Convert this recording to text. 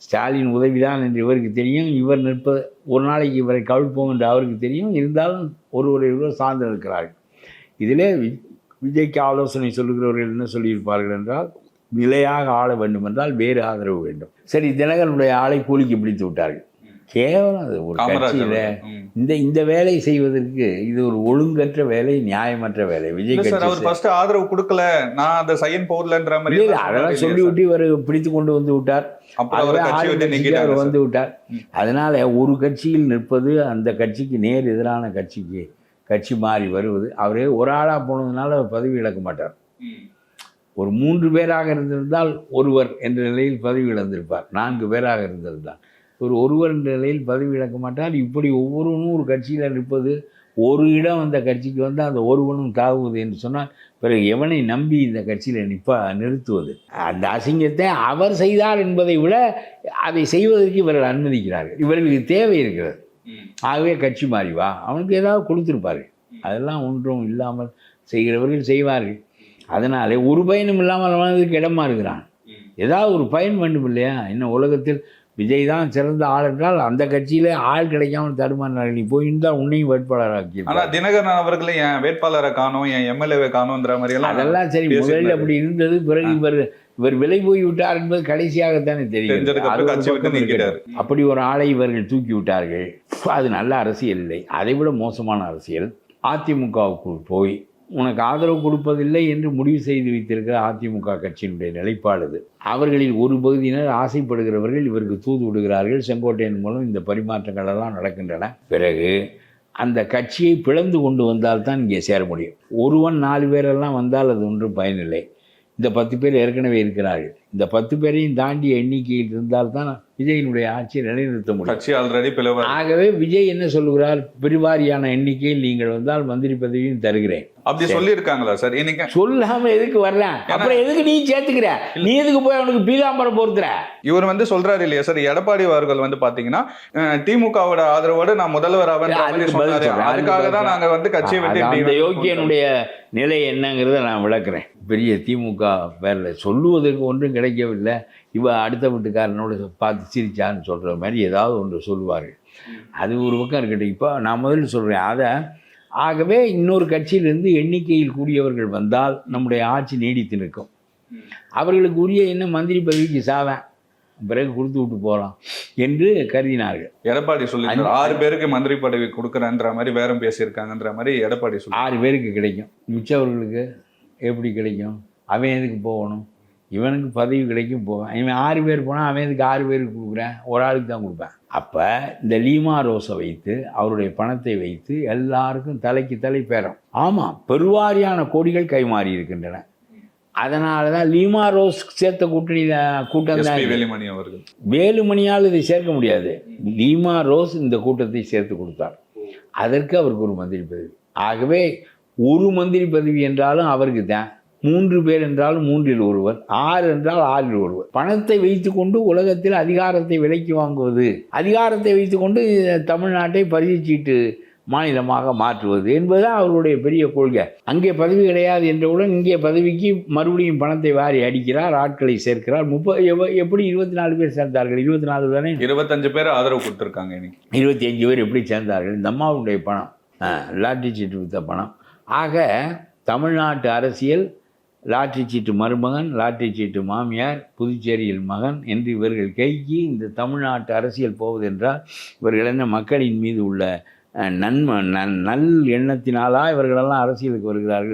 ஸ்டாலின் உதவிதான் என்று இவருக்கு தெரியும். இவர் நிற்பது ஒரு நாளைக்கு இவரை கவிழ்ப்போம் என்று அவருக்கு தெரியும். இருந்தாலும் ஒருவர் சார்ந்து இருக்கிறார்கள். இதிலே விஜய்க்கு ஆலோசனை சொல்லுகிறவர்கள் என்ன சொல்லியிருப்பார்கள் என்றால், நிலையாக ஆள வேண்டும் என்றால் வேறு ஆதரவு வேண்டும். சரி, தினகரனுடைய ஆளை கூலிக்கு பிடித்து விட்டார்கள். கேவலம். அது ஒரு கட்சியில் இந்த வேலை செய்வதற்கு இது ஒரு ஒழுங்கற்ற வேலை, நியாயமற்ற வேலை. விஜய் கட்சி ஆதரவு கொடுக்கல, நான் அந்த சைன் போடலன்ற மாதிரி அதெல்லாம் சொல்லிவிட்டு இவர் பிடித்து கொண்டு வந்து விட்டார். வந்து விட்டார். அதனால ஒரு கட்சியில் நிற்பது அந்த கட்சிக்கு நேர் எதிரான கட்சி மாறி வருவது. அவரே ஒரு ஆளாக போனதுனால பதவி இழக்க மாட்டார். ஒரு 3 பேராக இருந்திருந்தால் ஒருவர் என்ற நிலையில் பதவி இழந்திருப்பார். 4 பேராக இருந்திருந்தால் ஒருவர் என்ற நிலையில் பதவி இழக்க மாட்டார். இப்படி ஒவ்வொருவனும் ஒரு கட்சியில் நிற்பது, ஒரு இடம் அந்த கட்சிக்கு வந்து அந்த ஒருவனும் தாவுவது என்று சொன்னால் பிறகு எவனை நம்பி இந்த கட்சியில் நிறுத்துவது? அந்த அசிங்கத்தை அவர் செய்தார் என்பதை விட அதை செய்வதற்கு இவர்கள் அனுமதிக்கிறார்கள். இவர்களுக்கு தேவை இருக்கிறது. ஆகவே கட்சி மாறி வா, அவனுக்கு ஏதாவது கொடுத்துருப்பார்கள். அதெல்லாம் ஒன்றும் இல்லாமல் செய்கிறவர்கள் செய்வார்கள். அதனாலே ஒரு பயனும் இல்லாமல் அவனுக்கு இடமா இருக்கிறான். ஏதாவது ஒரு பயன் வேண்டும் இல்லையா? இன்னும் உலகத்தில் விஜய் தான் சிறந்த ஆள் என்றால் அந்த கட்சியில ஆள் கிடைக்காமல் தடுமாறினார்கள். நீ போயிருந்தால் உன்னையும் வேட்பாளராக்கி. ஆனால் தினகரன் அவர்களே என் வேட்பாளரை காணும், என் எம்எல்ஏவை காணும்ன்ற மாதிரி எல்லாம் அதெல்லாம் சரி, முதலில் அப்படி இருந்தது. பிறகு இவர் விலை போய் விட்டார் என்பது கடைசியாகத்தானே தெரியும். அப்படி ஒரு ஆளை இவர்கள் தூக்கி விட்டார்கள். அது நல்ல அரசியல் இல்லை, அதை விட மோசமான அரசியல். அதிமுகவுக்குள் போய் உனக்கு ஆதரவு கொடுப்பதில்லை என்று முடிவு செய்து வைத்திருக்கிற அதிமுக கட்சியினுடைய நிலைப்பாடு. அவர்களில் ஒரு பகுதியினர் ஆசைப்படுகிறவர்கள் இவருக்கு தூது விடுகிறார்கள். செங்கோட்டையன் மூலம் இந்த பரிமாற்றங்கள் எல்லாம் நடக்கின்றன. பிறகு அந்த கட்சியை பிளந்து கொண்டு வந்தால்தான் இங்கே சேர முடியும். ஒருவன் 4 பேரெல்லாம் வந்தால் அது ஒன்றும் பயனில்லை. இந்த 10 பேர் ஏற்கனவே இருக்கிறார்கள். இந்த 10 பேரையும் தாண்டிய எண்ணிக்கையில் இருந்தால்தான் விஜயினுடைய ஆட்சியை நிலைநிறுத்த முடியும். ஆகவே விஜய் என்ன சொல்லுகிறார்? பெருவாரியான எண்ணிக்கையில் நீங்கள் வந்தால் மந்திரி பதவியும் தருகிறேன். அப்படி சொல்லியிருக்காங்களா சார்? சொல்லாம எதுக்கு வரல? அப்புறம் எதுக்கு நீ சேர்த்துக்கிற? நீ எதுக்கு போய் அவனுக்கு பீதாம்பரம் பொறுத்துற? இவர் வந்து சொல்றாரு இல்லையா சார், எடப்பாடி அவர்கள் வந்து பாத்தீங்கன்னா திமுகவோட ஆதரவோடு நான் முதல்வர் அதுக்காக தான் நாங்க வந்து கட்சியை விட்டு. யோகியனுடைய நிலை என்னங்கிறத நான் விளக்குறேன். பெரிய திமுக பேர்ல சொல்லுவதற்கு ஒன்றும் கிடைக்கவில்லை. இவ அடுத்த வீட்டுக்காரனோட பார்த்து சிரிச்சான்னு சொல்கிற மாதிரி ஏதாவது ஒன்று சொல்லுவார்கள். அது ஒரு பக்கம் இருக்கட்டும். இப்போ நான் முதல்ல சொல்கிறேன் அதை. ஆகவே இன்னொரு கட்சியிலிருந்து எண்ணிக்கையில் கூடியவர்கள் வந்தால் நம்முடைய ஆட்சி நீடித்து நிற்கும். அவர்களுக்கு உரிய என்ன மந்திரி பதவிக்கு சாவேன், பிறகு கொடுத்து விட்டு போகலாம் என்று கருதினார்கள். எடப்பாடி சொல்லி 6 பேருக்கு மந்திரி பதவி கொடுக்குறேன்ற மாதிரி வேறம் பேசியிருக்காங்கன்ற மாதிரி எடப்பாடி சொல்லி 6 பேருக்கு கிடைக்கும். மிச்சவர்களுக்கு எப்படி கிடைக்கும்? அவன் எதுக்கு போகணும்? இவனுக்கு பதவி கிடைக்கும் போவேன். இவன் 6 பேர் போனால் அவன் எதுக்கு 6 பேருக்கு கொடுக்குறேன்? ஒரு ஆளுக்கு தான் கொடுப்பேன். அப்போ இந்த லீமா ரோஸை வைத்து அவருடைய பணத்தை வைத்து எல்லாருக்கும் தலைக்கு தலை பேரம். ஆமாம், பெருவாரியான கோடிகள் கைமாறி இருக்கின்றன. அதனால தான் லீமா ரோஸ் சேர்த்த கூட்டம் தான் வேலுமணி அவர்கள். வேலுமணியால் இதை சேர்க்க முடியாது. லீமா ரோஸ் இந்த கூட்டத்தை சேர்த்து கொடுத்தார். அதற்கு அவருக்கு ஒரு மந்திரி பதவி. ஆகவே ஒரு மந்திரி பதவி என்றாலும் அவருக்கு தான். 3 பேர் என்றாலும் 3இல் ஒருவர், 6 என்றால் 6இல் ஒருவர். பணத்தை வைத்துக்கொண்டு உலகத்தில் அதிகாரத்தை விலைக்கு வாங்குவது, அதிகாரத்தை வைத்துக்கொண்டு தமிழ்நாட்டை பரிசீட்டு மாநிலமாக மாற்றுவது என்பதுதான் அவருடைய பெரிய கொள்கை. அங்கே பதவி கிடையாது என்றவுடன் இங்கே பதவிக்கு மறுபடியும் பணத்தை வாரி அடிக்கிறார், ஆட்களை சேர்க்கிறார். எப்படி 24 பேர் சேர்ந்தார்கள்? 24 தானே? 25 பேர் ஆதரவு கொடுத்துருக்காங்க. 25 பேர் எப்படி சேர்ந்தார்கள்? இந்த அம்மாவுடைய பணம், லாட்டரி சீட்டு வித்த பணம். ஆக தமிழ்நாட்டு அரசியல் லாட்டரி சீட்டு மருமகன், லாட்டரி சீட்டு மாமியார், புதுச்சேரியில் மகன் என்று இவர்கள் கைக்கு இந்த தமிழ்நாட்டு அரசியல் போவதென்றால் இவர்கள் என்ன மக்களின் மீது உள்ள நல் எண்ணத்தினாலா இவர்களெல்லாம் அரசியலுக்கு வருகிறார்கள்?